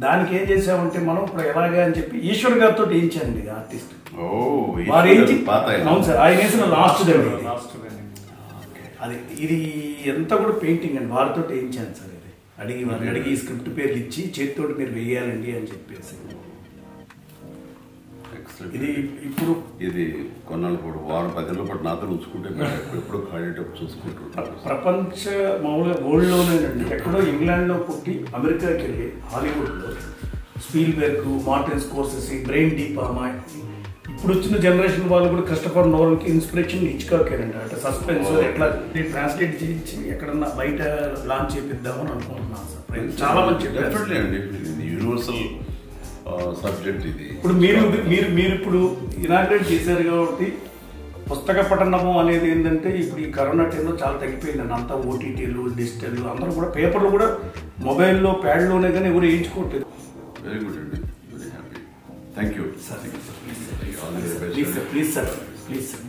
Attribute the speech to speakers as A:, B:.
A: దానికి ఏం చేసామంటే మనం ఇప్పుడు ఎలాగా అని చెప్పి ఈశ్వర్ గారితో వేయించండి ఆర్టిస్ట్.
B: వారు
A: అవును సార్, ఆయన వేసిన లాస్ట్ అది. ఇది ఎంత కూడా పెయింటింగ్ అండి, వారితో వేయించాను సార్. ఇది అడిగి స్క్రిప్ట్ పేర్లు ఇచ్చి చేతితోటి మీరు వేయాలండి అని చెప్పేసి. ఇది ఇప్పుడు
B: ఇది కొన్నాళ్ళు కూడా వారం 10 రోజుల పాటు నాతో ఉంచుకుంటే ఎప్పుడు ఖాళీ చూసుకుంటారు.
A: ప్రపంచ మామూలుగా వరల్డ్లోనేనండి, ఎక్కడో ఇంగ్లాండ్లో పుట్టి అమెరికాకి వెళ్ళి హాలీవుడ్లో స్పీల్బెర్గ్, మార్టిన్ స్కోర్సెసీ, బ్రెయిన్ డీ పామా, ఇప్పుడు వచ్చిన జనరేషన్ వాళ్ళు కూడా క్రిస్టఫర్ నోలన్కి ఇన్స్పిరేషన్ హిచ్కాకేనండి. అంటే సస్పెన్స్ ఎట్లా ట్రాన్స్లేట్ చేయించి ఎక్కడన్నా బయట లాంచ్ చేపిద్దామని అనుకుంటున్నాను సార్. చాలా మంచి
B: అండి, యూనివర్సల్ సబ్జెక్ట్ ఇది.
A: ఇప్పుడు మీరు ఇప్పుడు ఇనాగ్రేట్ చేశారు కాబట్టి పుస్తక పఠనము అనేది ఏంటంటే ఇప్పుడు ఈ కరోనా టైంలో చాలా తగ్గిపోయిందండి. అంతా ఓటీటీలు, డిజిటల్, అందరూ కూడా పేపర్లు కూడా మొబైల్లో ప్యాడ్లోనే కానీ ఎవరు వేయించుకోవట్లేదు.
B: వెరీ గుడ్ అండి, very happy. Thank you
A: sir. Please sir, please sir.